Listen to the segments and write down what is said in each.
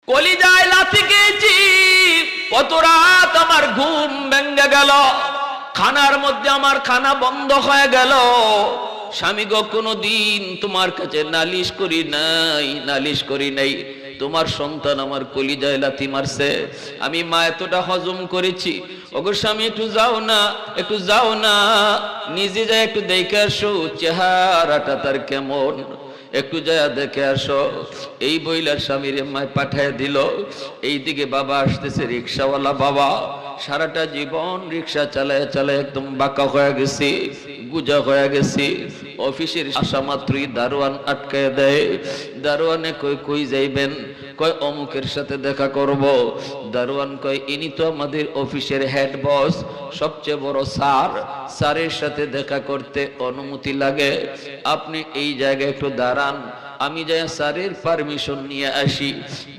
কলিজায় লাথি খেয়েছি, কত রাত আমার ঘুম ভেঙে গেল, খানার মধ্যে আমার খানা বন্ধ হয়ে গেল। স্বামী গো, কোনদিন তোমার কাছে নালিশ করি নাই, তোমার সন্তান আমার কলিজায় লাথি মারছে, আমি মা এতটা হজম করেছি। ওগো স্বামী, একটু যাও না, নিজে যাই একটু দেখে আসো চেহারাটা তার কেমন, একটু যায় দেখে আসো। এই বইলার স্বামীর মায় পাঠায় দিল। এইদিকে বাবা আসতেছে, রিক্সাওয়ালা বাবা। সারাটা জীবন রিক্সা চালায় চালায় একদম বাঁকা হয়ে গেছি, গুজা হয়ে গেছি। অফিসের আসা মাত্রই দারোয়ান আটকায় দেয়। দারোয়ানে কই যাইবেন? কয় অমুকের সাথে দেখা করব। দারোয়ান কয় ইনি তো আমাদের অফিসের হেড বস, সবচেয়ে বড় স্যার, স্যারের সাথে দেখা করতে অনুমতি লাগে, আপনি এই জায়গায় একটু দাঁড়ান, আমি যাই স্যারের পারমিশন নিয়ে আসি।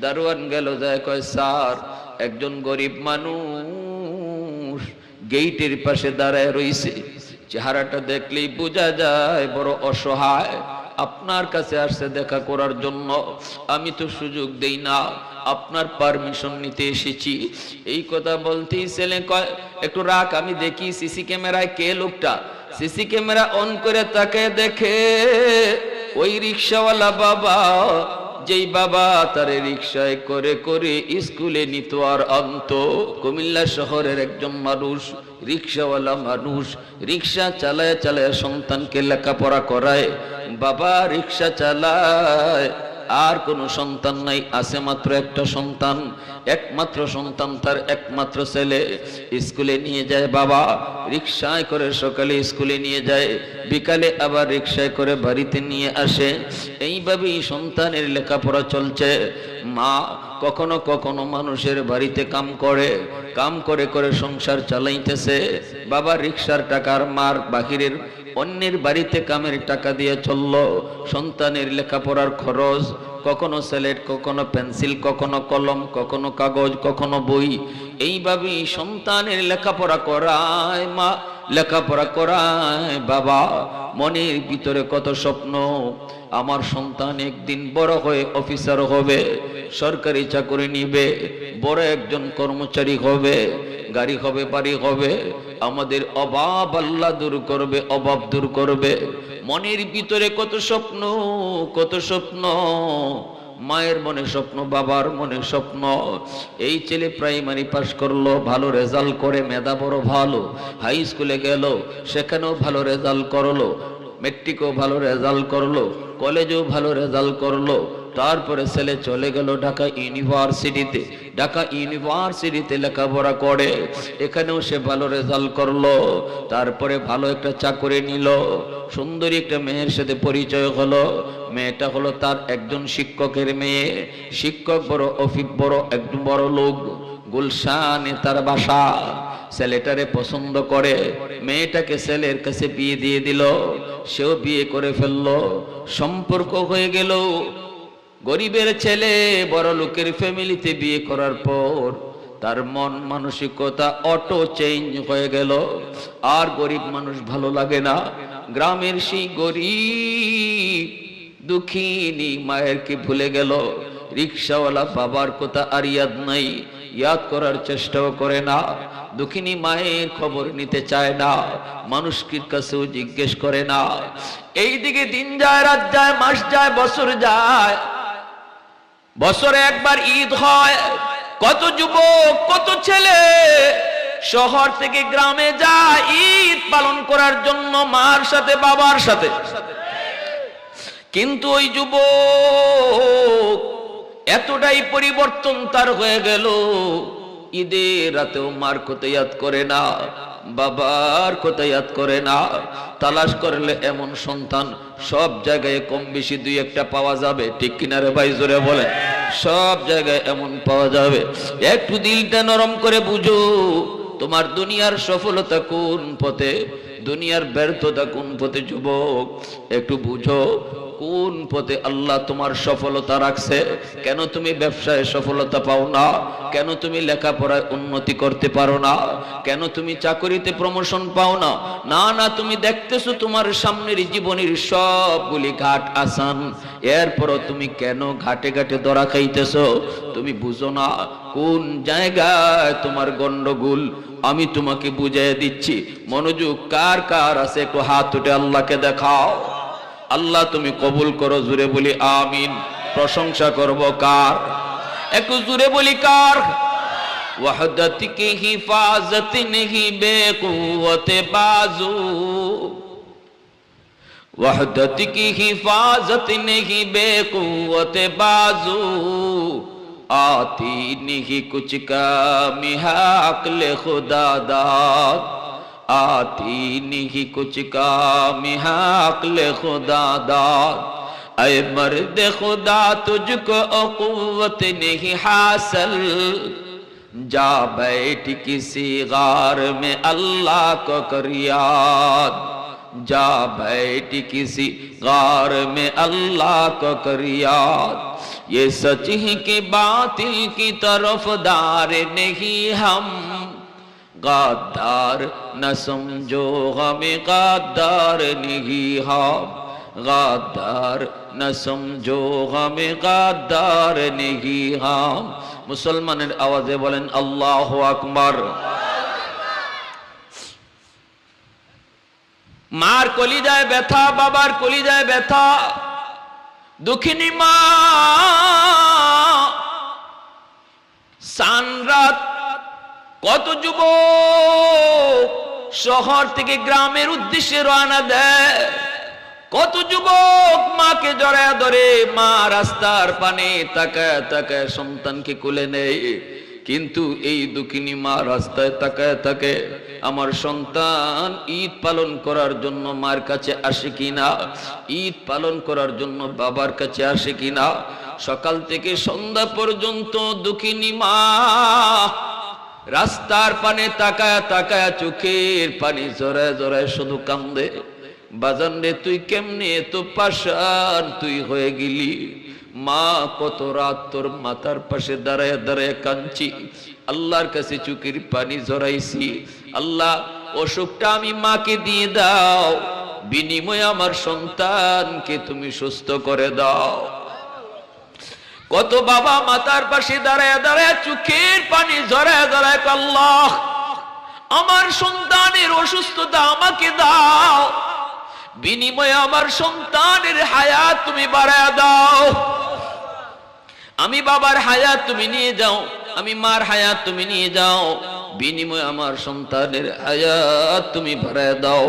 দারোয়ান গেল, যায় কয় স্যার, একজন গরিব মানুষ গেইটের পাশে দাঁড়ায় রইছে, চেহারাটা দেখলেই বোঝা যায় বড় অসহায়, আপনার কাছে আসছে দেখা করার জন্য, আমি তো সুযোগ দেই না, আপনার পারমিশন নিতে এসেছি। এই কথা বলতেই ছেলে কয় একটু রাখ, আমি দেখি সিসি ক্যামেরায় কে লোকটা। সিসি ক্যামেরা অন করে তাকে দেখে ওই রিক্সাওয়ালা বাবা, যেই বাবা তারে রিক্সায় করে করে স্কুলে নিত আর আনতো। কুমিল্লা শহরের একজন মানুষ, রিক্সাওয়ালা মানুষ, রিক্সা চালায় চালায় সন্তানকে লেখাপড়া করায়। বাবা রিক্সা চালায়, আর কোনো সন্তান নাই, আছে মাত্র একটা সন্তান, একমাত্র সন্তান তার, একমাত্র ছেলে। স্কুলে নিয়ে যায় বাবা, রিক্সায় করে সকালে স্কুলে নিয়ে যায়, বিকালে আবার রিক্সায় করে বাড়িতে নিয়ে আসে। এইভাবেই সন্তানের লেখাপড়া চলছে। মা কখনো কখনো মানুষের বাড়িতে কাম করে করে সংসার চালাইতেছে। বাবা রিক্সার টাকার মার বাহিরের অন্যের বাড়িতে কামের টাকা দিয়ে চললো। সন্তানের লেখাপড়ার খরচ, কখনো স্লেট, কখনো পেন্সিল, কখনো কলম, কখনো কাগজ, কখনো বই। এইভাবেই সন্তানের লেখাপড়া করায় মা, লেখাপড়া করায় বাবা। মনের ভিতরে কত স্বপ্ন, আমার সন্তান একদিন বড় হয়ে অফিসার হবে, সরকারি চাকরি নিবে, বড় একজন কর্মচারী হবে, গাড়ি হবে, বাড়ি হবে, আমাদের অভাব আল্লাহ দূর করবে, অভাব দূর করবে। মনের ভিতরে কত স্বপ্ন, কত স্বপ্ন, মায়ের মনে স্বপ্ন, বাবার মনে স্বপ্ন। এই ছেলে প্রাইমারি পাস করলো, ভালো রেজাল্ট করে, মেধা বড় ভালো, হাই স্কুলে গেল, সেখানেও ভালো রেজাল্ট করলো, মেট্রিকও ভালো রেজাল্ট করলো, কলেজেও ভালো রেজাল্ট করলো। তারপরে ছেলে চলে গেল ঢাকা ইউনিভার্সিটিতে, ঢাকা ইউনিভার্সিটিতে লেখাপড়া করে, এখানেও সে ভালো রেজাল্ট করলো। তারপরে ভালো একটা চাকরি নিল, সুন্দরী একটা মেয়ের সাথে পরিচয় হলো। মেয়েটা হলো তার একজন শিক্ষকের মেয়ে, শিক্ষক বড় বড় একজন বড় লোক, গুলশানে তার বাসা। ছেলেটারে পছন্দ করে, মেয়েটাকে ছেলের কাছে বিয়ে দিয়ে দিল, সেও বিয়ে করে ফেললো, সম্পর্ক হয়ে গেল। গরিবের ছেলে বড় লোকের ফ্যামিলিতে বিয়ে করার পর তার মন মানসিকতা অটো চেঞ্জ হয়ে গেল, আর গরিব মানুষ ভালো লাগে না। গ্রামের সেই গরিব দুঃখিনী মায়ের কি ভুলে গেল, রিক্সাওয়ালা বাবার কথা আর ইয়াদ নাই, ইয়াদ করার চেষ্টাও করে না, দুঃখিনী মায়ের খবর নিতে চায় না, মানুষের কাছেও জিজ্ঞেস করে না। এইদিকে দিন যায়, রাত যায়, মাস যায়, বছর যায়। বছরে একবার ঈদ হয়, কত যুবক, কত ছেলে শহর থেকে গ্রামে যায় ঈদ পালন করার জন্য, মার সাথে, বাবার সাথে। কিন্তু ওই যুবক এতটাই পরিবর্তন তার হয়ে গেল, ঈদের রাতেও মার কথা ইয়াদ করে না, বাবার কথা ইয়াদ করে না। তালাশ করলে এমন সন্তান সব জায়গায় কম বেশি দুই একটা পাওয়া যাবে, ঠিক কিনা রে ভাই, জোরে বলেন? সব জায়গায় এমন পাওয়া যাবে। একটু দিলটা নরম করে বুঝো, তোমার দুনিয়ার সফলতা কোন পথে, দুনিয়ার ব্যর্থতা কোন পথে যুবক, একটু বুঝো। কোন পথে আল্লাহ তোমার সফলতা রাখছে? কেন তুমি ব্যবসায় সফলতা পাও না? কেন তুমি লেখাপড়ায় উন্নতি করতে পারো না? কেন তুমি চাকরিতে প্রমোশন পাও না? না না, তুমি দেখতেছো তোমার সামনের জীবনের সবগুলি ঘাট আসান, এরপরও তুমি কেন ঘাটে ঘাটে ধরা খাইতেছো? তুমি বুঝো না কোন জায়গায় তোমার গন্ডগোল। আমি তোমাকে বুঝিয়ে দিচ্ছি। মনোযোগ কার কার আছে একটু হাত উঠে আল্লাহকে দেখাও। আল্লাহ তুমি কবুল করো, জুড়ে বলি আমিন। প্রশংসা করব কার? একটু জুড়ে বলি কার? वहदत की हिफाजत नहीं बेकुवत बाजू, वहदत की हिफाजत नहीं बेकुवत बाजू, आती नहीं कुछ कामी है अक्ल खुदा दाद, आती नहीं कुछ कामी है अक्ल खुदा दाद। ऐ मर्द खुदा तुझको कुव्वत नहीं हासिल, जा बैठ किसी गार में अल्लाह को कर याद, जा बैठ किसी गार में अल्लाह को कर याद। ये सच है कि बातिल की तरफदार नहीं हम, गद्दार न समझो हमें गद्दार नहीं हम, गद्दार न समझो हमें गद्दार नहीं हम। মুসলমানের আওয়াজে বলেন আল্লাহু আকবার। মার কলিজায় ব্যথা, বাবার কলিজায় ব্যথা, দুঃখিনী মা সানরাত। কত যুবক শহর থেকে গ্রামের উদ্দেশ্যে রওনা দেয়, কত যুবক মাকে জড়ায় ধরে, মা রাস্তার পানে তাকায় তাকায় সন্তানকে কোলে নেয়। কিন্তু এই দুঃখিনী মা রাস্তায় তাকায় থাকে, আমার সন্তান ঈদ পালন করার জন্য মার কাছে আসে কিনা, ঈদ পালন করার জন্য বাবার কাছে আসে কিনা। সকাল থেকে সন্ধ্যা পর্যন্ত দুঃখিনী মা রাস্তার পানে তাকায় তাকায় চোখের পানি জড়ায় জড়ায় শুধু কান্দে। বাজান রে তুই কেমনে এত পাষাণ তুই হয়ে গেলি? মা কত রাত তোর মাথার পাশে দাঁড়ায় দাঁড়ায় কাঁদছি, আল্লাহর কাছে চোখের পানি ঝরাইছি। আল্লাহ অসুখটা আমি মাকে দিয়ে দাও, বিনিময়ে আমার সন্তানকে তুমি সুস্থ করে দাও। কত বাবা মাথার পাশে দাঁড়ায় দাঁড়ায় চোখের পানি ঝরায় ঝরায়, আল্লাহ আমার সন্তানের অসুস্থতা আমাকে দাও, বিনিময়ে আমার সন্তানের হায়াত তুমি বাড়ায় দাও। আমি বাবার হায়াত তুমি নিয়ে যাও, আমি মার হায়াত তুমি নিয়ে যাও, বিনিময়ে আমার সন্তানের হায়াত তুমি বাড়ায় দাও।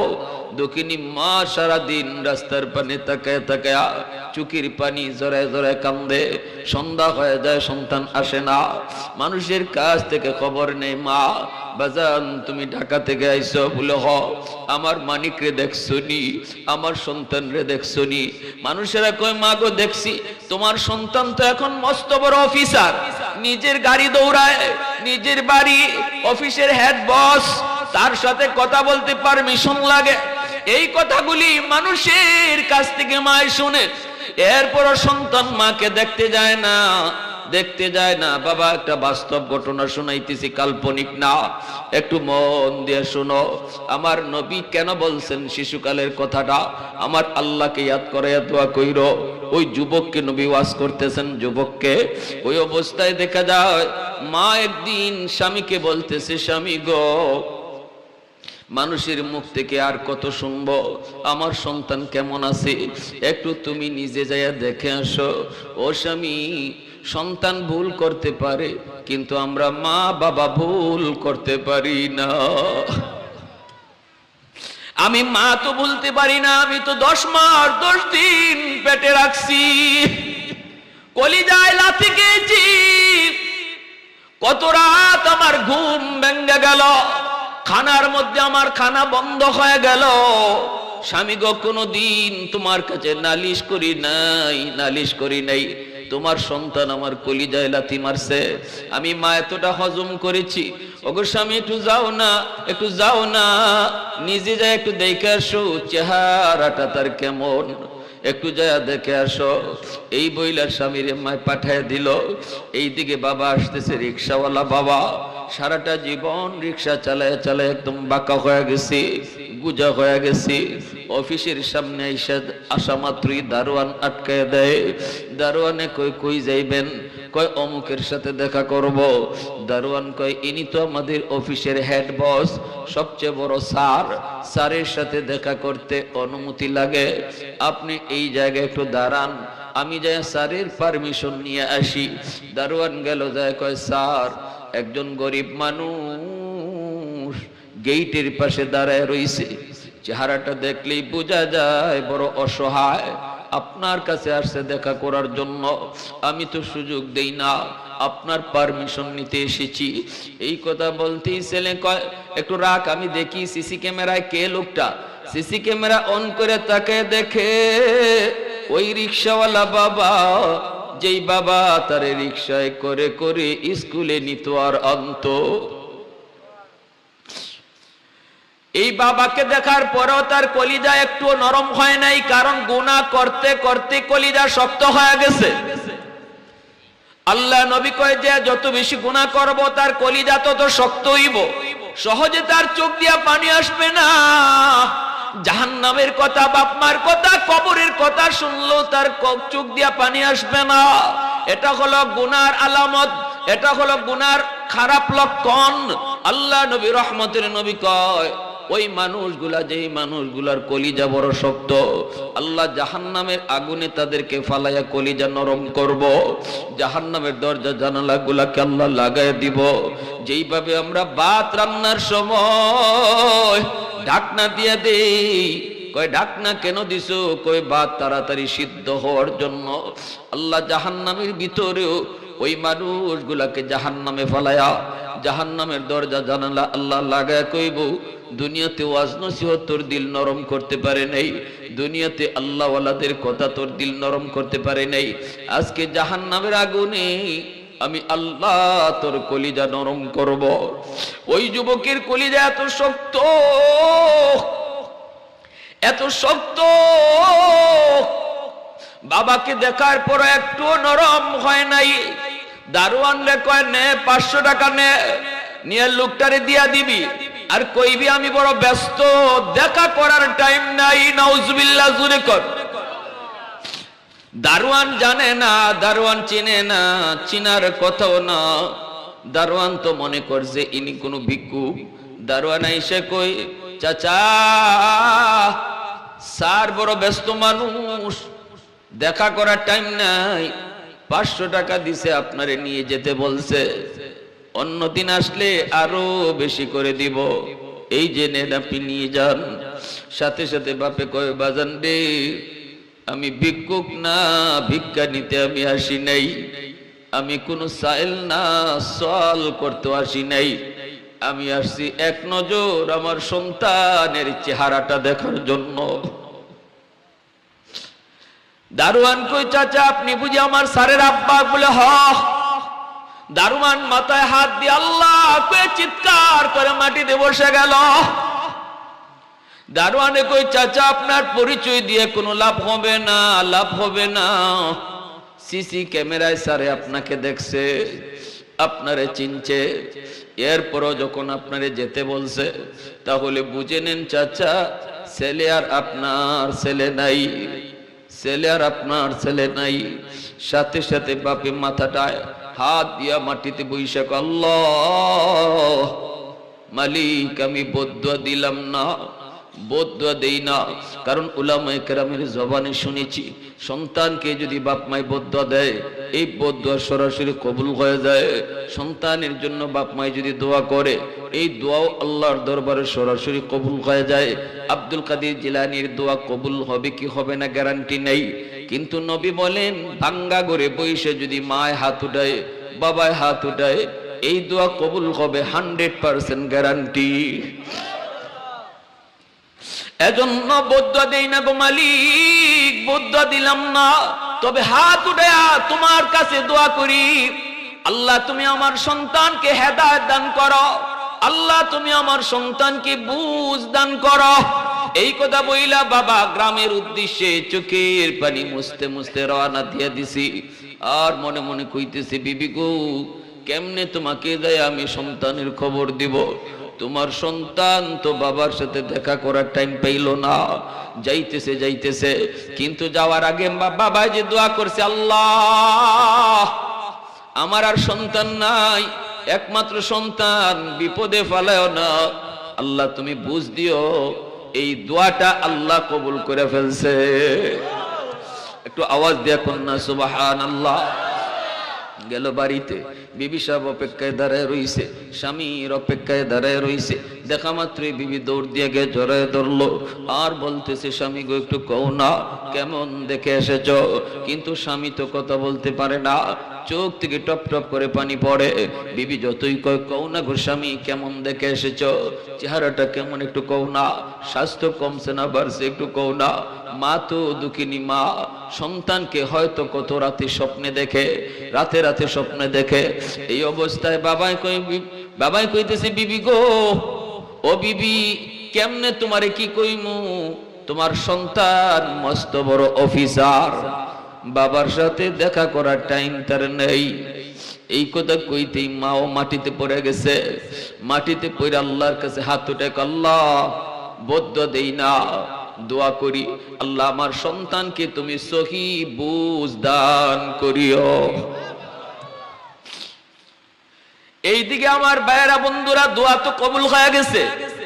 দুঃখিনী মা সারাদিন রাস্তার পানে তাকায় তাকায় চোখের পানি জড়ায় জড়ায় কান্দে। সন্ধ্যা হয়ে যায়, সন্তান আসে না, মানুষের কাছ থেকে খবর নেই। মা বাজান তুমি ঢাকা থেকে আইসো, বলে হ আমার মানিক রে দেখছো নি, আমার সন্তান রে দেখছো নি? মানুষেরা কয় মা গো দেখছি, তোমার সন্তান তো এখন মস্ত বড় অফিসার, নিজের গাড়ি দৌড়ায়, নিজের বাড়ি, অফিসের হেড বস, তার সাথে কথা বলতে পারমিশন লাগে। এই কথাগুলি মানুষের কাছ থেকে মায় শুনে, এরপরও সন্তান মাকে দেখতে যায় না, দেখতে যায় না। বাবা একটা বাস্তব ঘটনা শোনাইতেছি, কাল্পনিক না, একটু মন দিয়ে শোনো। আমার নবী কেন বলছেন শিশুকালের কথাটা? আমার আল্লাহকে ইয়াদ করে দোয়া কইরো। ওই যুবককে নবী ওয়াজ করতেছেন, যুবককে ওই অবস্থায় দেখা যায় মা একদিন স্বামীকে বলতেছে, স্বামী গো, মানুষের মুখ থেকে আর কত শুনবো, আমার সন্তান কেমন আছে, একটু তুমি নিজে যাইয়া দেখে আসো। ও স্বামী, সন্তান ভুল করতে পারে, কিন্তু আমরা মা বাবা ভুল করতে পারি না। আমি মা তো বলতে পারি না, আমি তো 10 মাস 10 দিন পেটে রাখছি, কলিজায় লাথি খেয়েছি, কত রাত আমার ঘুম ভেঙে গেল, খানার মধ্যে আমার খানা বন্ধ হয়ে গেল। স্বামী গো, কোনদিন তোমার কাছে নালিশ করি নাই, নালিশ করি নাই। তোমার সন্তান আমার কলিজায় লাথি মারছে, আমি মা এতটা হজম করেছি। ওগো স্বামী, একটু যাও না, একটু যাও না, নিজে যাই একটু দেখে আসো চেহারাটা তার কেমন, একটু যায় দেখে আসো। এই বইলার স্বামীর মায় পাঠায় দিল। এইদিকে বাবা আসতেছে, রিক্সাওয়ালা বাবা। সারাটা জীবন রিক্সা চালায় চালায় একদম বাঁকা হয়ে গেছি, গুজা হয়ে গেছি। অফিসের সামনে আসা মাত্রই দারোয়ান আটকায় দেয়। দারোয়ানে কই কই যাইবেন? কয় অমুকের সাথে দেখা করব। দারোয়ান কয় ইনি তো আমাদের অফিসের হেড বস, সবচেয়ে বড় স্যার। স্যারের সাথে দেখা করতে অনুমতি লাগে, আপনি এই জায়গায় একটু দাঁড়ান, আমি যাই স্যারের পারমিশন নিয়ে আসি। দারোয়ান গেল, যায় কয় স্যার একজন গরিব মানুষ গেইটের পাশে দাঁড়ায় রইছে, চেহারাটা দেখলেই বোঝা যায় বড় অসহায়, আপনার কাছে আসছে দেখা করার জন্য, আমি তো সুযোগ দেই না, আপনার পারমিশন নিতে এসেছি। এই কথা বলতেই ছেলে কয় একটু রাখ, আমি দেখি সিসি ক্যামেরায় কে লোকটা। সিসি ক্যামেরা অন করে তাকে দেখে ওই রিক্সাওয়ালা বাবা, যেই বাবা তারে রিক্সায় করে করে স্কুলে নিত আর আনতো। এই বাবাকে দেখার পরেও তার কলিজা একটু নরম হয় নাই, কারণ গুনাহ করতে করতে কলিজা শক্ত হয়ে গেছে। আল্লাহ নবী কয় যে যত বেশি গুনাহ করব তার কলিজা তত শক্ত হইব, সহজে তার চোখ দিয়া পানি আসবে না। জাহান্নামের কথা, বাপ মার কথা, কবরের কথা শুনলেও তার চোখ দিয়া পানি আসবে না। এটা হলো গুনার আলামত, এটা হলো গুনার খারাপ লক্ষণ। আল্লাহ নবী রহমতের নবী কয় ওই মানুষগুলা, যেই মানুষগুলার কলিজা বড় শক্ত, আল্লাহ জাহান্নামের আগুনে তাদেরকে ফালাইয়া কলিজা নরম করব। জাহান্নামের দরজা জানালা গুলাকে আল্লাহ লাগাই দিব। যেইভাবে আমরা ভাত রান্নার সময় ঢাকনা দিয়ে দেই, কয় ঢাকনা কেন দিছো? কয় ভাত তাড়াতাড়ি সিদ্ধ হওয়ার জন্য। আল্লাহ জাহান্নামের ভিতরেও ওই মানুষগুলাকে জাহান্নামে ফালায়া জাহান্নামের দরজা জানালা আল্লাহ লাগায় কইব, দুনিয়াতে ওয়াজ নসিহত তোর দিল নরম করতে পারে নাই, দুনিয়াতে আল্লাহ ওয়ালাদের কথা তোর দিল নরম করতে পারে নাই, আজকে জাহান্নামের আগুনে আমি আল্লাহ তোর কলিজা নরম করব। ওই যুবকের কলিজা এত শক্ত, এত শক্ত, বাবাকে দেখার পর একটু নরম হয় নাই। দারোয়ান রে কয় নে 500 টাকা নে, নিয়ে লোকটারে দিয়া দিবি, আর কইবি আমি বড় ব্যস্ত, দেখা করার টাইম নাই। নাউজুবিল্লাহ, জুরে কর। দারোয়ান জানে না, দারোয়ান চিনে না, চিনার কথাও না। দারোয়ান তো মনে করছে ইনি কোনো ভিক্ষুক। দারোয়ান এসে কই চাচা, স্যার বড় ব্যস্ত মানুষ, দেখা করার টাইম নাই, 500 টাকা দিছে, আপনারে নিয়ে যেতে বলছে, অন্যদিন আসলে আরো বেশি করে দিব, এই যে নেন আপনি নিয়ে যান। সাথে সাথে বাপে কয় বাজান রে, আমি ভিক্ষুক না, ভিক্ষা নিতে আমি আসি নাই, আমি কোনো সাইল না, সওয়াল করতে আসি নাই, আমি আসছি এক নজর আমার সন্তানের চেহারাটা দেখার জন্য। দারোয়ান কই চাচা আপনি বুঝি আমার স্যারের আব্বা? বলে হ। দারোয়ান মাথায় হাত দিয়ে আল্লাহ কয়ে চিৎকার করে মাটিতে বসে গেল। দারোয়ানে কই চাচা আপনার পরিচয় দিয়ে কোনো লাভ হবে না, লাভ হবে না, সিসি ক্যামেরায় স্যারে আপনাকে দেখছে, আপনারে চিনছে, এরপরও যখন আপনারে যেতে বলছে তাহলে বুঝে নেন চাচা, ছেলে আর আপনার ছেলে নাই, ছেলে আর আপনার ছেলে নাই। সাথে সাথে বাপে মাথাটায় হাত দিয়া মাটিতে বইসা আল্লাহ মালিক, আমি বদদুয়া দিলাম না, বদদুয়া দেই না, কারণ উলামায়ে কেরামের জবানে শুনেছি সন্তানকে যদি বাপ মাই বদদুয়া দেয় এই বদদুয়া সরাসরি কবুল হয়ে যায়। সন্তানের জন্য বাপ মাই যদি দোয়া করে এই দোয়াও আল্লাহর দরবারে সরাসরি কবুল হয়ে যায়। আব্দুল কাদের জিলানীর দোয়া কবুল হবে কি হবে না গ্যারান্টি নেই, কিন্তু নবী বলেন ভাঙ্গা ঘরে বসে যদি মায় হাত উঠায়, বাবায় হাত উঠায়, এই দোয়া কবুল হবে 100% গ্যারান্টি। এজন্য বদদুয়া দেই না গো মালিক, বদদুয়া দিলাম না, তবে হাত উঠায়া তোমার কাছে দোয়া করি, আল্লাহ তুমি আমার সন্তানকে হেদায়েত দান করো, আল্লাহ তুমি আমার সন্তানকে বুঝ দান করো। এই কথা বইলা বাবা গ্রামের উদ্দেশ্যে চোখের পানি মুছতে মুছতে রওনা দিয়ে দিছি। আর মনে মনে কইতেছি, বিবি গো, কেমনে তোমাকে দেয় আমি সন্তানের খবর দিব? তোমার সন্তান তো বাবার সাথে দেখা করার টাইম পাইল না। যাইতেছে কিন্তু যাওয়ার আগে বাবা যে দোয়া করছে, আল্লাহ আমার আর সন্তান নাই, একমাত্র সন্তান, বিপদে ফেলাও না আল্লাহ, তুমি বুঝ দিও। এই দোয়াটা আল্লাহ কবুল করে ফেলছে। একটু আওয়াজ দিয়া কন্যা সুবহানাল্লাহ। গেল বাড়িতে, বিবি সাহেব অপেক্ষায় দাঁড়ায় রইছে, স্বামীর অপেক্ষায় দাঁড়ায় রইছে। দেখা মাত্রই বিবি দৌড় দিয়ে গিয়ে জড়ায় ধরলো আর বলতেছে, স্বামী গো একটু কও না কেমন দেখে এসেছ? কিন্তু স্বামী তো কথা বলতে পারে না, চোখ থেকে টপ টপ করে পানি পড়ে। বিবি যতই কয় কও না গো স্বামী কেমন দেখে এসেছ, চেহারাটা কেমন একটু কও না, স্বাস্থ্য কমছে না বাড়ছে একটু কও না। মা তো দুঃখিনী মা, সন্তানকে হয়তো কত রাতে স্বপ্নে দেখে, রাতে রাতে স্বপ্নে দেখে। এই অবস্থায় বাবাই কইতেছে, বিবি গো, ও বিবি কেমনে তোমারে কি কইমু, তোমার সন্তান মস্ত বড় অফিসার, বাবার সাথে দেখা করার টাইম তার নেই। এই কথা কইতেই মাও মাটিতে পড়ে গেছে। মাটিতে পড়ে আল্লাহর কাছে হাত উঠে, আল্লাহ বদ্ধ দেই না, দোয়া করি, আল্লাহ আমার সন্তানকে তুমি সহি বুঝ দান করিও। এইদিকে আমার ভাইয়েরা বন্ধুরা, দোয়া তো কবুল হয়ে গেছে।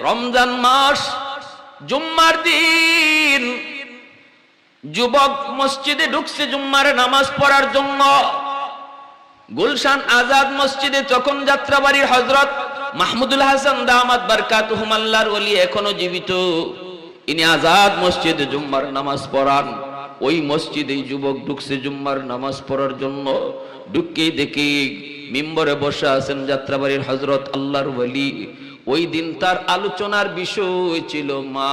রমজান মাস, জুম্মার দিন, যুবক মসজিদে ঢুকছে জুম্মার নামাজ পড়ার জন্য। গুলশান আজাদ মসজিদে তখন যাত্রাবাড়ির হযরত মাহমুদুল হাসান দামাত বারকাতুহুম আল্লাহর ওলি এখনো জীবিত। ইনি আজাদ মসজিদে জুম্মার নামাজ পড়ান। ওই মসজিদে যুবক ঢুকছে জুম্মার নামাজ পড়ার জন্য। ঢুকেই দেখি মিম্বরে বসে আছেন যাত্রাবাড়ির হযরত আল্লাহর ওলি। ওই দিন তার আলোচনার বিষয় ছিল মা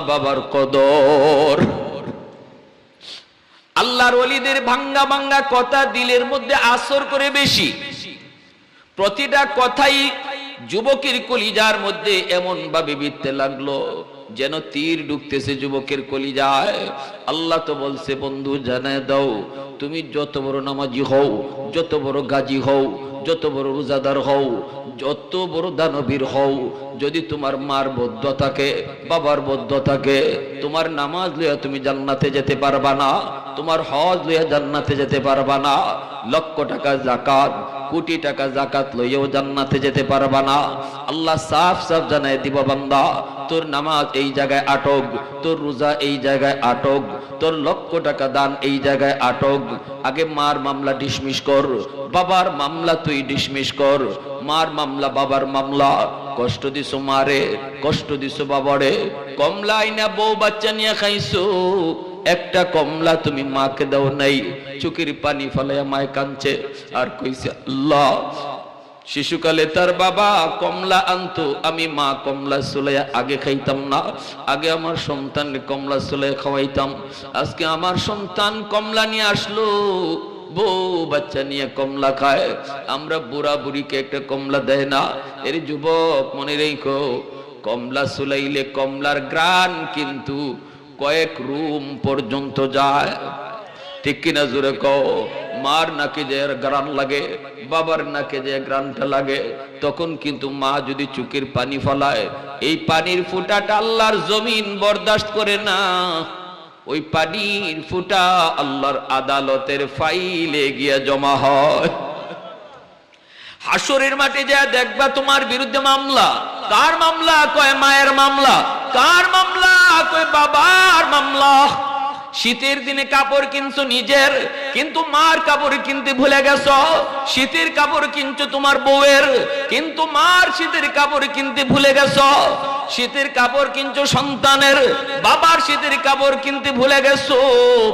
বাবার কদর। আল্লাহর ওলিদের ভাঙ্গা ভাঙ্গা কথা দিলের মধ্যে আসর করে বেশি। প্রতিটা কথাই যুবকের কলিজার মধ্যে এমন ভাবে বিঁধতে লাগলো যেন তীর ঢুকতেছে যুবকের কলিজায়। আল্লাহ তো বলছে, বন্ধু জানায় দাও, তুমি যত বড় নামাজি হও, যত বড় গাজী হও, যত বড় রোজাদার হও, যত বড় দানবীর হও, যদি তোমার মার বদ্ধ থাকে, বাবার বদ্ধ থাকে, তোমার নামাজ লইয়া তুমি জান্নাতে যেতে পারবা না, তোমার হজ লইয়া জান্নাতে যেতে পারবা না, লক্ষ টাকা যাকাত, কোটি টাকা যাকাত লইয়াও জান্নাতে যেতে পারবা না। আল্লাহ সাফ সাফ জানায় দিব, বান্দা তোর নামাজ এই জায়গায় আটক, তোর রোজা এই জায়গায় আটক, তোর লক্ষ টাকা দান এই জায়গায় আটক। আগে মার মামলা ডিসমিস কর, বাবার মামলা তুই ডিসমিস কর। মার মামলা, বাবার মামলা, কষ্ট দিছো মারে, কষ্ট দিছো বাবারে, কমলা আইনা বউ বাচ্চা নিয়ে খাইছো, একটা কমলা তুমি মাকে দাও নাই। চোখের পানি ফলাইয়া মায় কাঁদছে আর কইছে, আল্লাহ শিশুকালে তার বাবা কমলা আনতো, আমি মা কমলা সুলাইয়া আগে খাইতাম না, আগে আমার সন্তানকে কমলা সুলাইয়া খাওয়াইতাম। আজকে আমার সন্তান কমলা নিয়ে আসলো, বউ বাচ্চা নিয়ে কমলা খায়, আমরা বুড়া বুড়িকে একটা কমলা দেয় না। এর যুবক মনে রেখো, কমলা সুলাইলে কমলার গ্রান কিন্তু কয়েক রুম পর্যন্ত যায়। ঠিক কিনা জোরে কও? মার নাকে যে গ্রান লাগে, বাবার নাকে যে গ্রানটা লাগে, তখন কিন্তু মা যদি চোখের পানি ফলায়, এই পানির ফুটাটা আল্লাহর জমিন বরদাস্ত করে না। ওই পানির ফুটা আল্লাহর আদালতের ফাইলে গিয়া জমা হয়। হাসরের মাঠে যা দেখবা তোমার বিরুদ্ধে মামলা। কার মামলা? কয় মায়ের মামলা। কার মামলা? কয় বাবার মামলা। শীতের দিনে কাপড় কিনছো নিজের, কিন্তু মার কাপড় কিনতে ভুলে গেছো। শীতের কাপড় কিনছো তোমার বউয়ের, কিন্তু মার শীতের কাপড় কিনতে ভুলে গেছো। শীতের কাপড় কিনছো সন্তানের, বাবার শীতের কাপড় কিনতে ভুলে গেছো,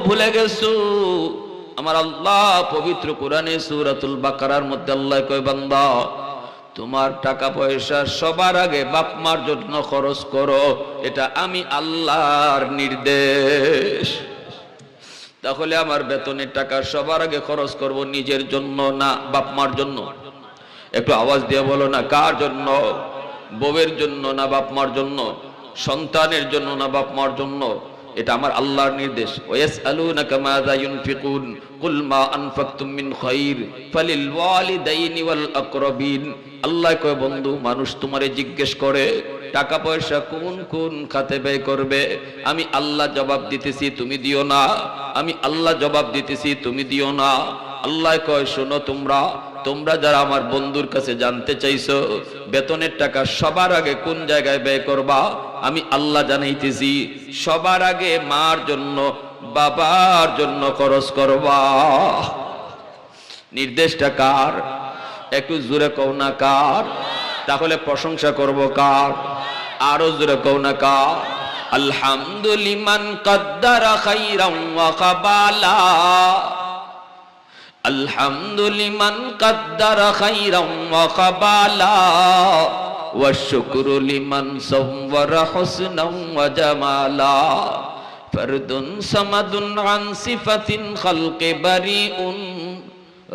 ভুলে গেছো। আমার আল্লাহ পবিত্র কোরআনে সূরাতুল বাকারার মধ্যে আল্লাহ কয়, বান্দা তোমার টাকা পয়সা সবার আগে বাপ মার জন্য খরচ করো, এটা আমি আল্লাহর নির্দেশ। তাহলে আমার বেতনের টাকা সবার আগে খরচ করব নিজের জন্য না বাপ মার জন্য? একটু আওয়াজ দিয়ে বলো না, কার জন্য? বউয়ের জন্য না বাপ মার জন্য? সন্তানের জন্য না বাপ মার জন্য, এটা আমার আল্লাহর নির্দেশ। ওয়াসআলুনাকা মাযা ইউনফিকুন কুল মা আনফাকতুম মিন খায়র ফালিল ওয়ালিদাইনি ওয়াল আকরাবিন। আল্লাহ কয় বন্ধু, মানুষ তোমারে জিজ্ঞেস করে টাকা পয়সা কোন কোন খাতে ব্যয় করবে, আমি আল্লাহ জবাব দিতেছি তুমি দিও না, আমি আল্লাহ জবাব দিতেছি তুমি দিও না। আল্লাহ কয় শোনো, তোমরা যারা আমার বন্ধুর কাছে জানতে চাইছো বেতনের টাকা সবার আগে কোন জায়গায় ব্যয় করবা, আমি আল্লাহ জানাইতেছি সবার আগে মার জন্য বাবার জন্য খরচ করবা। নির্দেশটা কার? একটু জোরে কও না কার? তাহলে প্রশংসা করব কার? আরো জোরে কও না কার? আলহামদুলিমান কদ্দারা খাইরাম ওয়া কাবালা, আলহামদুলিমান কদ্দারা খাইরাম ওয়া কাবালা, ওয়া শুকরু লিমান সাওয়ারা হুসনাম ওয়া জামালা, ফরদুন সামাদুন আন সিফাতিন খালকি বারিউন,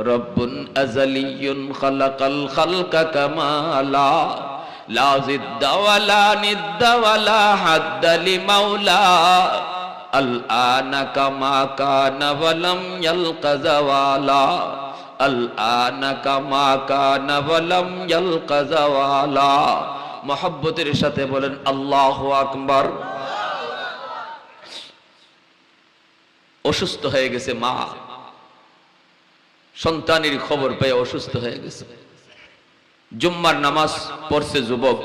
রব্বুন আযালিয়্যুন খালাকাল খালকা কামালা, লা জিদ্দা ওয়ালা নিদ্দা ওয়ালা হাদ্দা লিমাওলা, আল আনা কামা কানা ওয়ালাম ইয়ালকা যাওয়ালা, আল আনা কামা কানা ওয়ালাম ইয়ালকা যাওয়ালা। মুহাব্বতের সাথে বলেন আল্লাহু আকবার। অসুস্থ হয়ে গেছে মা, সন্তানের খবর পেয়ে অসুস্থ হয়ে গেছে। জুম্মার নামাজ পড়ছে যুবক,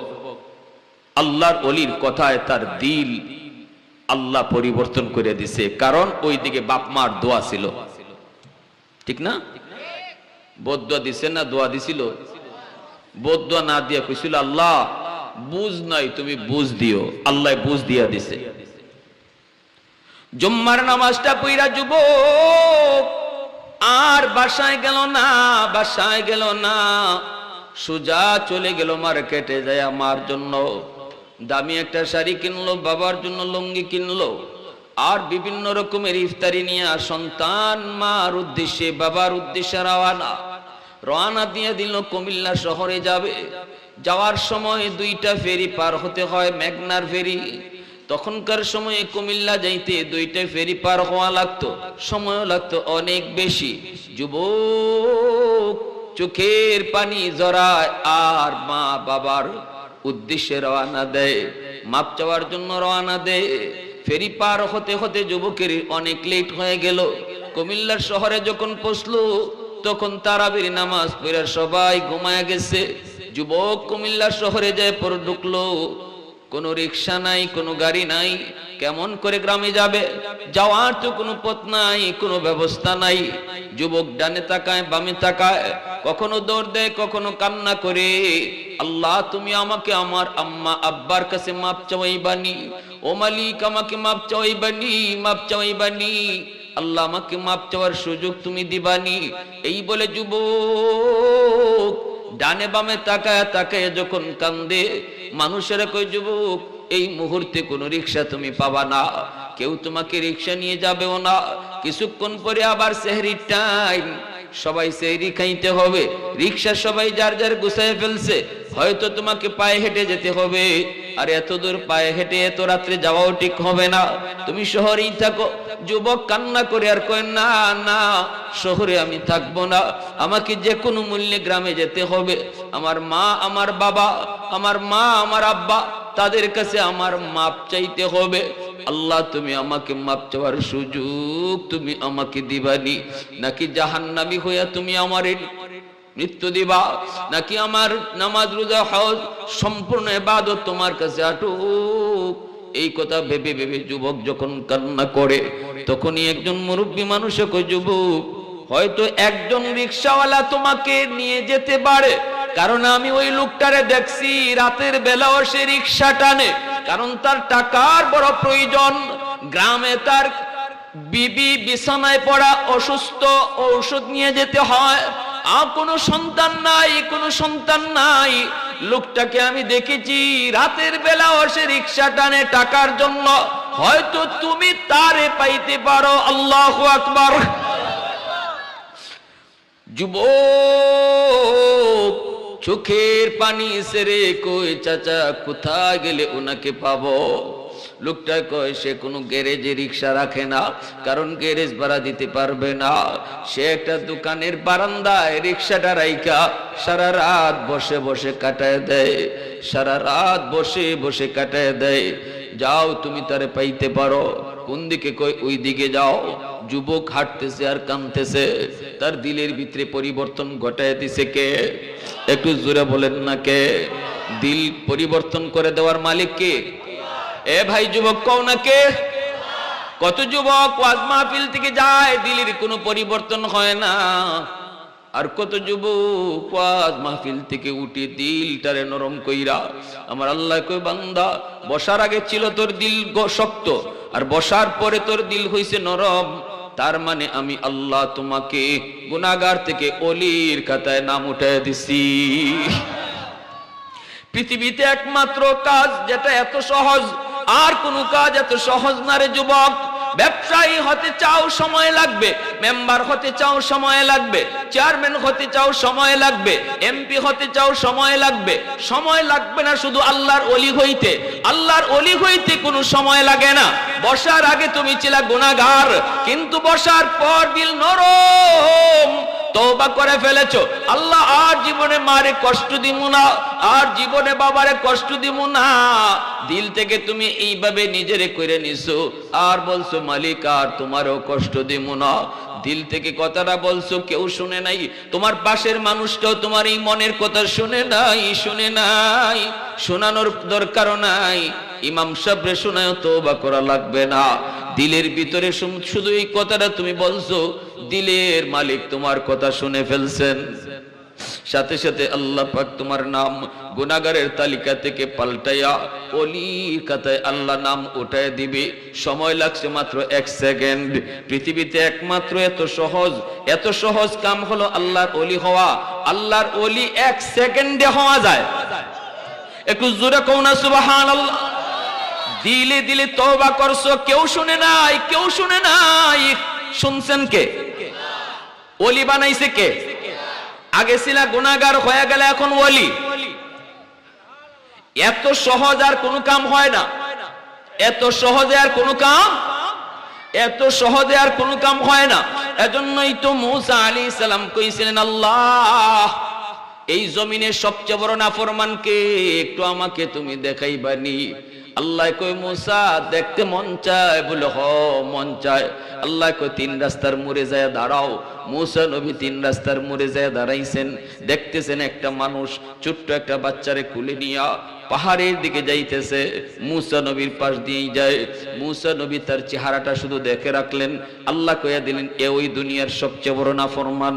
আল্লাহর ওলির কথায় তার দিল আল্লাহ পরিবর্তন করে দিছে, কারণ ওই দিকে বাপ মার দোয়া ছিল, ঠিক না? বদদোয়া দিছে না দোয়া দিছিল? বদদোয়া না দিয়া কইছিল আল্লাহ বুঝ নাই তুমি বুঝ দিও, আল্লাহ বুঝ দিয়া দিছে। জুম্মার নামাজটা পড়া যুবক আর বাসায় গেল না, সোজা চলে গেল মার্কেটে যায় আমার জন্য দামি একটা শাড়ি কিনলো, বাবার জন্য লুঙ্গি কিনলো, আর বিভিন্ন রকমের ইফতারি নিয়ে সন্তান মার উদ্দেশ্যে বাবার উদ্দেশ্যে রওনা দিয়ে দিল কুমিল্লা শহরে যাবে। যাওয়ার সময় দুইটা ফেরি পার হতে হয়, মেঘনার ফেরি। তখনকার সময়ে কুমিল্লা যাইতে দুইটা ফেরি পার হওয়া লাগতো, সময়ও লাগতো অনেক বেশি। যুবক চোখের পানি জড়ায় আর মা বাবার উদ্দেশ্যে রওনা দেয়, মাপ চাওয়ার জন্য রওনা দেয়। ফেরি পার হতে হতে যুবকের অনেক লেট হয়ে গেল। কুমিল্লার শহরে যখন পৌঁছলো তখন তারাবির নামাজ পড়ে সবাই ঘুমায় গেছে। যুবক কুমিল্লা শহরে যায় পর ঢুকলো, কোনো রিক্সা নাই, কোনো গাড়ি নাই, কেমন করে গ্রামে যাবে? যাওয়ার তো কোনো পথ নাই, কোনো ব্যবস্থা নাই। যুবক ডানে তাকায় বামে তাকায়, কখনো দৌড় দেয়, কখনো কান্না করে, আল্লাহ তুমি আমাকে আমার আম্মা আব্বার কাছে মাপ চাওয়াইবানি, ও মালিক আমাকে মাপ চাওয়াইবানি, মাপ চাওয়াইবানি, আল্লাহ আমাকে মাপ চাওয়ার সুযোগ তুমি দিবানি। এই বলে যুবক ডানে বামে তাকায় তাকায় যখন কান্দে, মানুষেরা কই যুবক এই মুহূর্তে কোনো রিক্সা তুমি পাবা না, কেউ তোমাকে রিক্সা নিয়ে যাবেও না। কিছুক্ষণ পরে আবার সেহরির টাইম, সবাই সেহরি খাইতে হবে, রিক্সা সবাই যার যার গুছায় ফেলছে, হয়তো তোমাকে পায়ে হেঁটে যেতে হবে। আর এত দূর পায়ে হেঁটে এত রাত্রে যাওয়াও ঠিক হবে না, তুমি শহরেই থাকো। যুবক কান্না করে আর কয় না না, শহরে আমি থাকবো না, আমাকে যে কোনো মূল্যে গ্রামে যেতে হবে। আমার মা আমার বাবা, আমার মা আমার আব্বা, তাদের কাছে আমার মাপ চাইতে হবে। আল্লাহ তুমি আমাকে মাপ চাওয়ার সুযোগ তুমি আমাকে দিবানি, নাকি জাহান্নামী হইয়া তুমি আমারে মৃত্যু দিবা, নাকি আমার নামাজ রোজা হজ সম্পূর্ণ ইবাদত তোমার কাছে আটুক। এই কথা ভেবে ভেবে যুবক যখন কান্না করে, তখনই একজন মুরব্বী মানুষে কয় যুবক হয়তো একজন রিকশাওয়ালা তোমাকে নিয়ে যেতে পারে, কারণ আমি ওই লোকটারে দেখছি রাতের বেলাও সে রিকশা টানে, কারণ তার টাকার বড় প্রয়োজন। গ্রামে তার বিবি বিছানায় পড়া অসুস্থ, ঔষধ নিয়ে যেতে হয়, আর কোনো সন্তান নাই, কোনো সন্তান নাই। লোকটাকে আমি দেখেছি রাতের বেলাও সে রিকশা টানে টাকার জন্য, হয়তো তুমি তারে পাইতে পারো। আল্লাহু আকবার। যুবক চোখের পানি ছেড়ে কই চাচা কোথায় গেলে ওনাকে পাবো? লোকটা কয় সে কোনো গ্যারেজে রিক্সা রাখে না, কারণ গ্যারেজ ভাড়া দিতে পারবে না। সে একটা দোকানের বারান্দায় রিক্সাটা রাইখা সারা রাত বসে বসে কাটায় দেয়, সারা রাত বসে বসে কাটায় দেয়। যাও তুমি তারে পাইতে পারো। কোন দিকে? কই ওই দিকে যাও। যুবক হাঁটতেছে আর কাঁদতেছে। তার দিলের ভিতরে পরিবর্তন ঘটায় দিছে কে? একটু জোরে বলেন না কে? দিল পরিবর্তন করে দেওয়ার মালিক কে? এ ভাই যুবক কও না কে? কত যুবক ওয়াজ মাহফিল থেকে যায়, দিলের কোনো পরিবর্তন হয় না। আর কত যুবক ওয়াজ মাহফিল থেকে উঠে দিলটারে নরম কইরা, আমার আল্লাহ কই বান্দা বসার আগে ছিল তোর দিল শক্ত, আর বসার পরে তোর দিল হইছে নরম। তার মানে আমি আল্লাহ তোমাকে গুনাহগার থেকে ওলির খাতায় নাম উঠায় দিছি। পৃথিবীতে একমাত্র কাজ যেটা এত সহজ, আর কোন কাজ এত সহজ না রে যুবক। ব্যবসায়ী হতে চাও সময় লাগবে, মেম্বার হতে চাও সময় লাগবে, চেয়ারম্যান হতে চাও সময় লাগবে, এমপি হতে চাও সময় লাগবে। সময় লাগবে না শুধু আল্লাহর ওলি হইতে। আল্লাহর ওলি হইতে কোনো সময় লাগে না। বসার আগে তুমি ছিলা গুনাহগার, কিন্তু বসার পর দিল নরম, তওবা করে ফেলেছো। আল্লাহ আর জীবনে মারে কষ্ট দিমু না, আর জীবনে বাবারে কষ্ট দিমু না। দিল থেকে তুমি এইভাবে নিজেরে কইরে নিছো, আর বলছো মালিক আর তোমারও কষ্ট দিমু না। দিল থেকে কথাটা বলছো, কেউ শুনে নাই। তোমার পাশের মানুষটাও তোমার এই মনের কথা শুনে নাই। শোনানোর দরকারও নাই। ইমাম সাহেবরে শোনায়ও তওবা করা লাগবে না। দিলের ভিতরে শুধু এই কথাটা তুমি বলছো, দিলের মালিক তোমার কথা শুনে ফেলছেন। সাথে সাথে আল্লাহ পাক তোমার নাম গুনাহগারের তালিকা থেকে পাল্টাইয়া ওলির খাতায় আল্লাহ নাম উঠায় দিবে। সময় লাগছে মাত্র 1 সেকেন্ড। পৃথিবীতে একমাত্র এত সহজ কাম হলো আল্লাহর ওলি হওয়া। আল্লাহর ওলি 1 সেকেন্ডে হওয়া যায়। একটু জোরে কও না সুবহানাল্লাহ। দিলে দিলে তওবা করছো, কেউ শুনে নাই। শুনছেন কে? ওলি বানাইছে কে? আগে ছিলা গুনাহগার, হয়ে গেলে এখন ওলি। এত সহজ আর কোনো কাম হয় না। এত সহজে আর কোনো কাম হয় না। এজন্যই তো মূসা আলাইহিস সালাম কইছিলেন, আল্লাহ এই জমিনের সবচেয়ে বড় নাফরমান কে? একটু আমাকে তুমি দেখাইবানি। আল্লাহ কই মূসা দেখতে মন চায়? বলে হ মন চায়। আল্লাহ কই 3 রাস্তার মোড়ে যায় দাঁড়াও। মূসা নবী 3 রাস্তার মোড়ে যায় দাঁড়াইছেন। দেখতেছেন একটা মানুষ ছোট্ট একটা বাচ্চারে কুলে নিয়া পাহাড়ের দিকে যাইতেছে। মূসা নবীর পাশ দিয়েই যায়। মূসা নবী তার চেহারাটা শুধু দেখে রাখলেন। আল্লাহ কইয়া দিলেন, এ ওই দুনিয়ার সবচেয়ে বড় নাফরমান।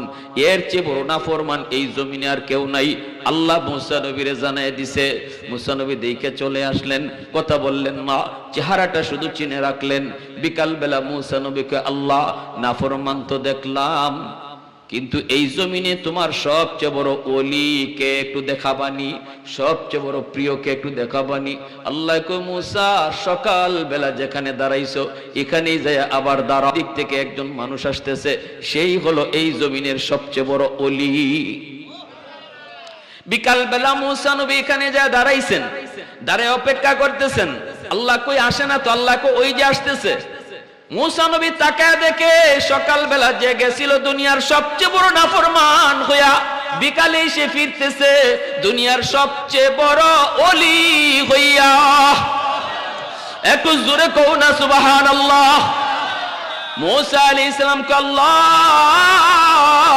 এর চেয়ে বড় নাফরমান এই জমিনে আর কেউ নাই। আল্লাহ মূসা নবীরে জানায় দিছে। মূসা নবী দেখে চলে আসলেন, কথা বললেন না, চেহারাটা শুধু চিনে রাখলেন। বিকাল বেলা মূসা নবীকে, আল্লাহ নাফরমান তো দেখলাম, কিন্তু এই জমিনে তোমার সবচেয়ে বড় ওলিকে একটু দেখাবানি, সবচেয়ে বড় প্রিয়কে একটু দেখাবানি। আল্লাহ কই মূসা সকাল বেলা যেখানে দাঁড়াইছো এখানেই যায় আবার দাঁড়াও। দিক থেকে একজন মানুষ আসতেছে, সেই হলো এই জমিনের সবচেয়ে বড় ওলি। বিকাল বেলা মূসা নবী এখানে যায় দাঁড়াইছেন, দাঁড়ায় অপেক্ষা করতেছেন। আল্লাহ কই আসে না তো। আল্লাহ কই ওই যে আসতেছে। মূসা নবী তাকায় দেখে সকাল বেলা যে গেছিল দুনিয়ার সবচেয়ে বড় নাফরমান হইয়া, বিকালে এসে ফিরতেছে দুনিয়ার সবচেয়ে বড় ওলি হইয়া। একটু জোরে কও না সুবহানাল্লাহ। মূসা আলাইহিস সালাম কে, আল্লাহ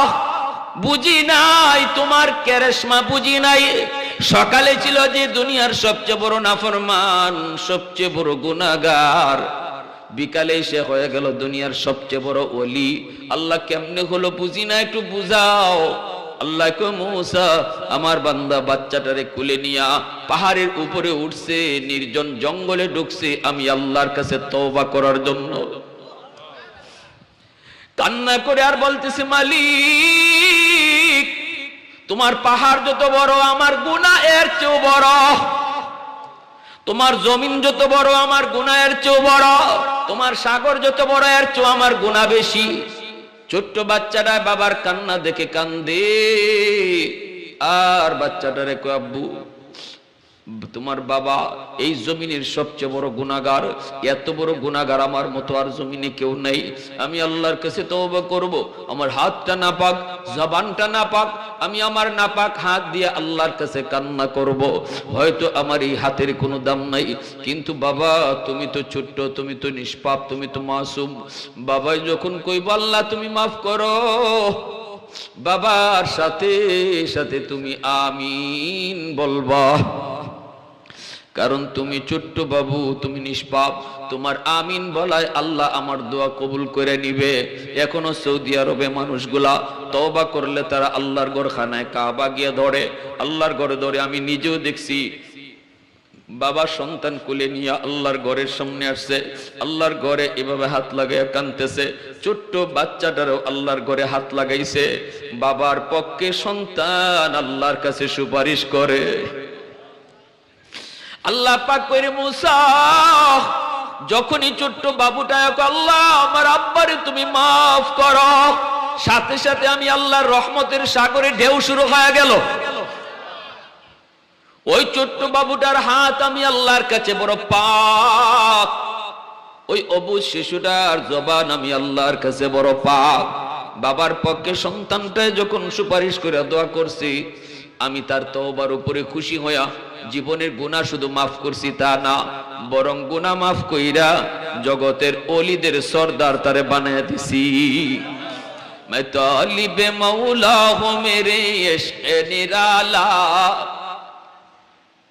বুঝি নাই তোমার কেরেশমা, বুঝি নাই। সকালে ছিল যে দুনিয়ার সবচেয়ে বড় নাফরমান, সবচেয়ে বড় গুনাহগার, বিকালে এসে হয়ে গেল দুনিয়ার সবচেয়ে বড় ওলি। আল্লাহ কেমনে হলো বুঝি না, একটু বুঝাও। আল্লাহ কই মূসা আমার বান্দা বাচ্চাটারে কুলে নিয়া পাহাড়ের উপরে উঠছে, নির্জন জঙ্গলে ঢুকছে আমি আল্লাহর কাছে তওবা করার জন্য। কান্না করে আর বলতেছে, মালিক তোমার পাহাড় যত বড় আমার গুনাহ এর চেয়েও বড়, তোমার জমিন যত বড় আমার গুনাহ এর চেয়েও বড়, তোমার সাগর যত বড় এর চেয়েও আমার গুনাহ বেশি। ছোট্ট বাচ্চাটা বাবার কান্না দেখে কান্দে আর বাচ্চাটারে কয় আব্বু তোমার বাবা এই জমিনের সবচেয়ে বড় গুনাহগার, এত বড় গুনাহগার আমার মতো আর জমিনে কেউ নেই। আমি আল্লাহর কাছে তওবা করব, আমার হাতটা নাপাক, জবানটা নাপাক, আমি আমার নাপাক হাত দিয়ে আল্লাহর কাছে কান্না করব। হয়তো আমার এই হাতের কোনো দাম নাই, কিন্তু বাবা তুমি তো ছোট্ট, তুমি তো নিষ্পাপ, তুমি তো মাসুম। বাবাই যখন কইব আল্লাহ তুমি মাফ করো, বাবার সাথে সাথে তুমি আমিন বলবা, কারণ তুমি ছোট্ট বাবু, তুমি নিষ্পাপ। তোমার আমিন বলায় আল্লাহ আমার দোয়া কবুল করে নিবে। এখনো সৌদি আরবে মানুষগুলা তওবা করলে তারা আল্লাহর ঘরখানায় কাবা গিয়ে ধরে, আল্লাহর ঘরে ধরে। আমি নিজেও দেখছি বাবা সন্তান কোলে নিয়ে আল্লাহর ঘরের সামনে আসছে, আল্লাহর ঘরে এভাবে হাত লাগাইয়া কাঁদতেছে। ছোট্ট বাচ্চাটারও আল্লাহর ঘরে হাত লাগাইছে। বাবার পক্ষে সন্তান আল্লাহর কাছে সুপারিশ করে। আল্লাহ পাক কইরে মুসা যখনই ছোট্ট বাবুটা আল্লাহ আমার আব্বারে তুমি মাফ করো, সাথে সাথে আমি আল্লাহর রহমতের সাগরে ঢেউ শুরু হয়ে গেল। ওই ছোট্ট বাবুটার হাত আমি আল্লাহর কাছে বড় পাক, ওই অবুঝ শিশুটার জবান আমি আল্লাহর কাছে বড় পাক। বাবার পক্ষে সন্তানটা যখন সুপারিশ করে দোয়া করছি, আমি তার তওবার উপরে খুশি হইয়া জীবনের গুনাহ শুধু মাফ করছি তা না, বরং গুনাহ মাফ কইরা জগতের ওলিদের সরদার তারে বানায়া দিছি। मैं तालिब मौला हूँ मेरे इश्क़ निराला,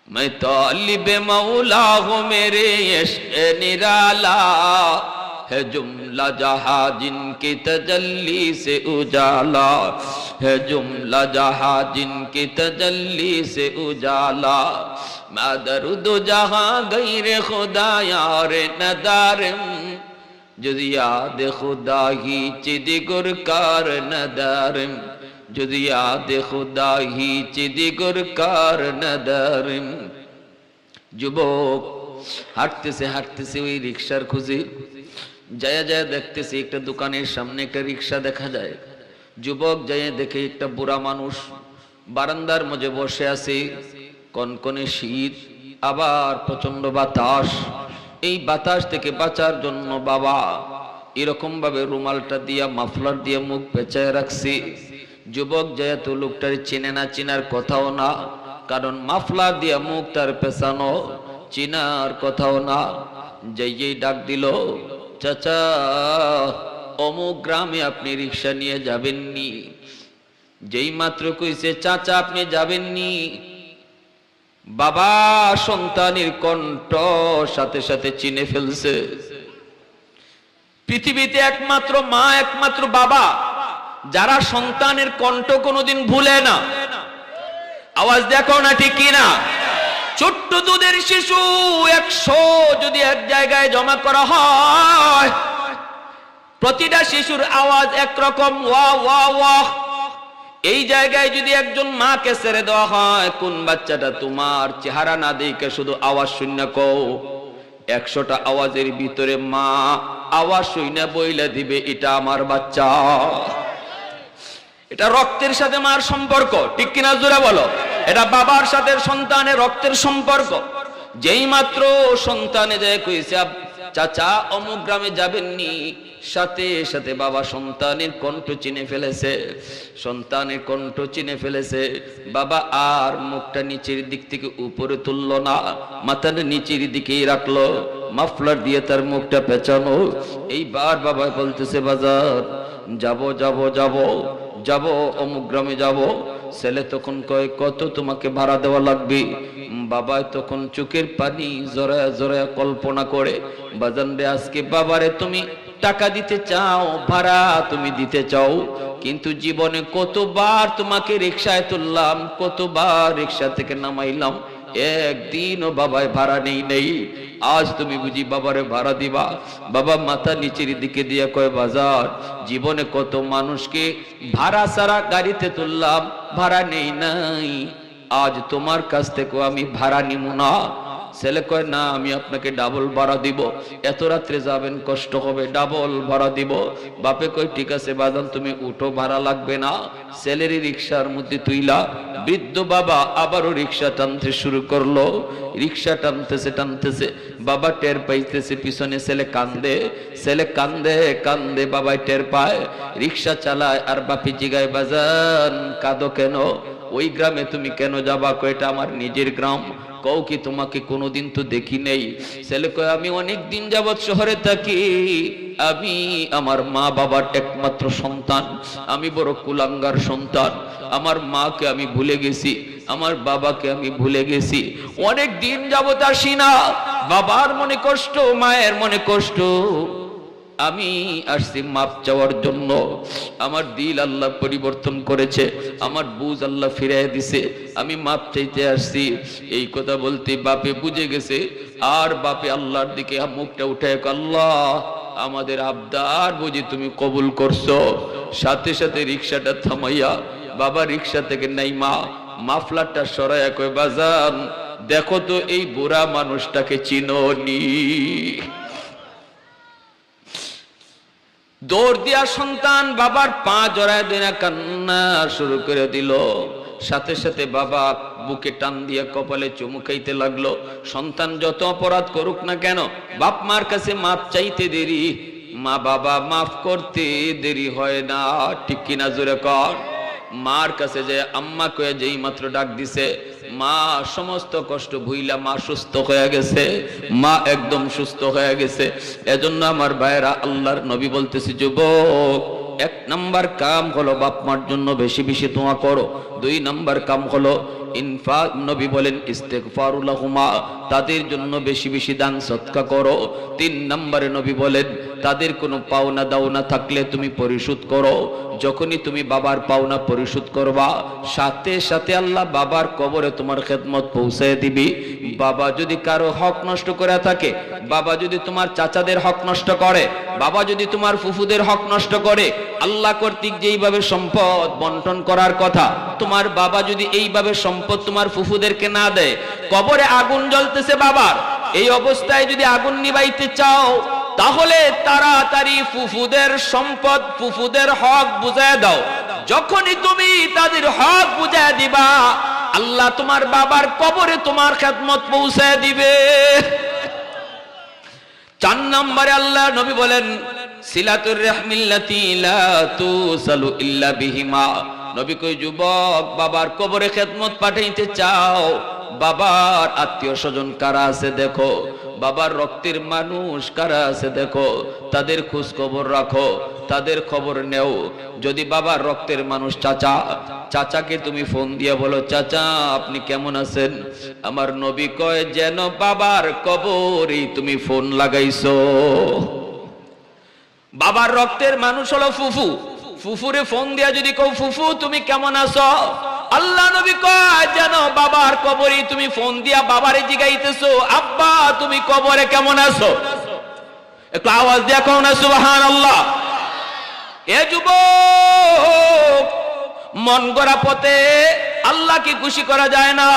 मैं तालिब मौला हूँ मेरे इश्क़ निराला, है जुमला जहाँ जिनकी तजल्ली से उजाला, है जुमला जहाँ जिनकी तजल्ली से उजाला, मैं दर्द जहाँ गैर खुदा यार नदारम, যদি याद खुदा ही चिदी गुरकार नदारम, যদি याद खुदा ही चिदी गुरकार नदारम। যুবক হাঁটতেছে হাঁটতেছে ওই রিকশার খুঁজে যায় যায় দেখতেছে একটা দোকানের সামনে একটা রিকশা দেখা যায়। যুবক যায় দেখে একটা বুড়া মানুষ বারান্দার মধ্যে বসে আছে, কনকনে শীত, আবার প্রচন্ড বাতাস। এই বাতাস থেকে বাঁচার জন্য বাবা এরকম ভাবে রুমালটা দিয়া মাফলার দিয়ে মুখ পেঁচায় রাখছি। যুবক যেহেতু লোকটার চেনে না, চেনার কথাও না, কারণ মাফলার দিয়া মুখ তার পেছানো, চেনার কথাও না। যেই ডাক দিল, চাচা অমুক গ্রামে আপনি রিক্সা নিয়ে যাবেননি। যেই মাত্র কইছে চাচা আপনি যাবেননি, বাবা সন্তানের কণ্ঠ সাথে সাথে চিনে ফেলছে। পৃথিবীতে একমাত্র মা, একমাত্র বাবা যারা সন্তানের কণ্ঠ কোনোদিন ভুলে না। আওয়াজ দেখো না ঠিক কিনা? ছোট্ট দুধের শিশু 100 যদি এক জায়গায় জমা করা হয়, প্রতিটা শিশুর আওয়াজ একরকম, ওয়া ওয়া ওয়া। এই জায়গায় যদি একজন মাকে ছেড়ে দেওয়া হয়, কোন বাচ্চাটা তোমার চেহারা না দেখে শুধু আওয়াজ শূন্য কও, 100টা আওয়াজের ভিতরে মা আওয়াজ শূন্য বইলে দিবে এটা আমার বাচ্চা। এটা রক্তের সাথে মার সম্পর্ক, ঠিক কিনা জোরে বলো? এটা বাবার সাথে সন্তানের রক্তের সম্পর্ক। যেই মাত্র সন্তানে যায় কইছে চাচা অমুক গ্রামে যাবেননি, সাথে সাথে বাবা সন্তানের কণ্ঠ চিনে ফেলেছে, সন্তানের কণ্ঠ চিনে ফেলেছে। বাবা আর মুখটা নিচের দিক থেকে উপরে তুললো না, মাথাটা নিচের দিকেই রাখলো, মাফলার দিয়ে তার মুখটা পেঁচানো। এইবার বাবা বলতেছে বাজার যাব যাব যাব যাব, অমুক গ্রামে যাব। ছেলে তখন কয় কত তোমাকে ভাড়া দেওয়া লাগবে? বাবা তখন চোখের পানি জড়ায়া জড়ায়া কল্পনা করে, বাজান রে আজকে বাবারে তুমি টাকা দিতে চাও, ভাড়া তুমি দিতে চাও, কিন্তু জীবনে কতবার তোমাকে রিকশায় তুললাম, কতবার রিকশা থেকে নামাইলাম, একদিনও বাবায় ভাড়া নেই। আজ তুমি বুঝি বাবারে ভাড়া দিবা? বাবা মাথা নিচের দিকে দিয়ে কয় বাজার জীবনে কত মানুষকে ভাড়া ছাড়া গাড়িতে তুললাম, ভাড়া নেই নাই, আজ তোমার কাছ থেকেও আমি ভাড়া নিব না। ছেলে কয় না, আমি আপনাকে ডাবল ভাড়া দিব, এত রাত্রে যাবেন কষ্ট হবে, ডাবল ভাড়া দিব। বাপে কয় ঠিক আছে বাজান তুমি উঠো, ভাড়া লাগবে না। ছেলেরই রিক্সার মধ্যে তুইলা বৃদ্ধ বাবা আবারও রিক্সা টানতে শুরু করলো। রিক্সা টানতেছে টানতেছে বাবা টের পাইতেছে পিছনে ছেলে কান্দে, ছেলে কান্দে কান্দে বাবাই টের পায়, রিক্সা চালায়। আর বাপি জিগায় বাজান কাঁদো কেন, ওই গ্রামে তুমি কেন যাবা? কয় এটা আমার নিজের গ্রাম। কও কি তোমাকে কোনোদিন তো দেখি নেই। ছেলে কয় আমি অনেক দিন যাবৎ শহরে থাকি, আমি আমার মা বাবার একমাত্র সন্তান, আমি বড় কুলাঙ্গার সন্তান, আমার মাকে আমি ভুলে গেছি, আমার বাবাকে আমি ভুলে গেছি, অনেক দিন যাবৎ আসি না, বাবার মনে কষ্ট, মায়ের মনে কষ্ট, আমি আসছি মাপ চাওয়ার জন্য। আমার দিল আল্লাহ পরিবর্তন করেছে, আমার বুঝ আল্লাহ ফিরিয়ে দিছে, আমি মাপ চাইতে আসছি। এই কথা বলতে বাপে বুঝে গেছে। আর বাপে আল্লাহর দিকে মুখটা উঠে, আল্লাহ আমাদের আবদার বুঝি তুমি কবুল করছো। সাথে সাথে রিক্সাটা থামাইয়া বাবা রিক্সা থেকে নাইমা মাফলারটা সরাইয়া কয় বাজান দেখো তো এই বুড়া মানুষটাকে চিনোনি। দৌড় দিয়া সন্তান বাবার পা জড়ায় দিয়ে কান্না শুরু করে দিল। সাথে সাথে বাবা বুকে টান দিয়ে কপালে চুমু খাইতে লাগলো। সন্তান যত অপরাধ করুক না কেন, বাপ মার কাছে মাপ চাইতে দেরি, মা বাবা মাফ করতে দেরি হয় না। ঠিক কিনা জোরে কর। মার কাছে যে আম্মা কয়ে যেই মাত্র ডাক দিছে, মা সমস্ত কষ্ট ভুইলা মা সুস্থ হয়ে গেছে, মা একদম সুস্থ হয়ে গেছে। এজন্য আমার ভাইরা আল্লাহর নবী বলতেছে যুবক, এক নাম্বার কাম হলো বাপ মার জন্য বেশি বেশি দোয়া করো। দুই নাম্বার কাম হলো ইনফাক, নবী বলেন ইস্তেগফারুল লাহুমা, তাদের জন্য বেশি বেশি দান সদকা করো। তিন নম্বরে নবী বলেন তাদের কোনো পাওনা দাওনা থাকলে তুমি পরিশোধ করো। যখনই তুমি বাবার পাওনা পরিশোধ করবা, সাথে সাথে আল্লাহ বাবার কবরে তোমার খেদমত পৌঁছায় দিবি। বাবা যদি কারো হক নষ্ট করে থাকে, বাবা যদি তোমার চাচাদের হক নষ্ট করে, বাবা যদি তোমার ফুফুদের হক নষ্ট করে, আল্লাহ কর্তৃক যেইভাবে সম্পদ বন্টন করার কথা, তোমার বাবা যদি এইভাবে সম্পদ তোমার ফুফুদেরকে না দেয়, কবরে আগুন জ্বলতেছে বাবার, এই অবস্থায় যদি আগুন নিভাইতে চাও, তাহলে তাড়াতাড়ি ফুফুদের সম্পদ, ফুফুদের হক বুঝায় দাও। যখনই তুমি তাদের হক বুঝায় দিবা, আল্লাহ তোমার বাবার কবরে তোমার খেদমত পৌঁছায় দিবে। 4 নম্বরে আল্লাহ নবী বলেন সিলাতুর রাহমিল্লাতি লা তুসালু ইল্লা বিহিমা। নবী কই যুবক, বাবার কবরে খেদমত পাঠাইতে চাও, বাবার আত্মীয় স্বজন কারা আছে দেখো, বাবার রক্তের মানুষ কারা আছে দেখো, তাদের খোঁজ খবর রাখো, তাদের খবর নেও। যদি বাবার রক্তের মানুষ চাচা, চাচাকে তুমি ফোন দিয়ে বলো চাচা আপনি কেমন আছেন। আমার নবী কয় যেন বাবার কবরে তুমি ফোন লাগাইছো। বাবার রক্তের মানুষ হলো ফুফু, ফুফুরে ফোন দিয়া যদি কও ফুফু তুমি কেমন আছো, আল্লাহ নবী কয় যেন বাবার কবরে তুমি ফোন দিয়া বাবারে জিগাইতেছো আব্বা তুমি কবরে কেমন আছো। একটু আওয়াজ দিয়া কও না সুবহানাল্লাহ। এ যুবক, মন গড়া পথে আল্লাহকে খুশি করা যায় না।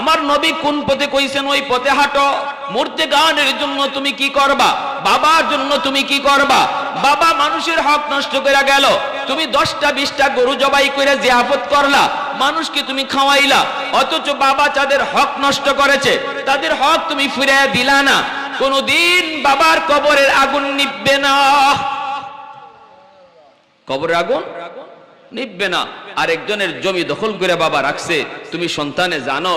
আমার নবী কোন পথে কইছেন ওই পথে হাঁটো। মূর্তি গানের জন্য তুমি কি করবা, বাবার জন্য তুমি কি করবা। বাবা মানুষের হক নষ্ট করে গেল, তুমি 10টা 20টা গরু জবাই করে জিয়াফত করলা, মানুষকে তুমি খাওয়াইলা, অথচ বাবা যাদের হক নষ্ট করেছে তাদের হক তুমি ফিরিয়ে দিলা না। কোনদিন বাবার কবরের আগুন নিভবে না, কবরের আগুন নিভবে না। আর একজনের জমি দখল করে বাবা রাখছে, তুমি সন্তানে জানো,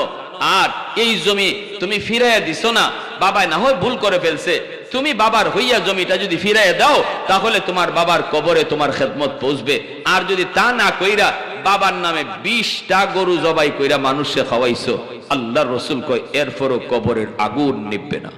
আর এই জমি তুমি ফিরাইয়া দিছো না, বাবাই না হয় ভুল করে ফেলছে, তুমি বাবার হইয়া জমিটা যদি ফিরাইয়া দাও, তাহলে তোমার বাবার কবরে তোমার খেদমত পৌঁছবে। আর যদি তা না কইরা বাবার নামে 20টা গরু জবাই কইরা মানুষে খাওয়াইছো, আল্লাহর রাসূল কয় এরপরও কবরের আগুন নিভবে না।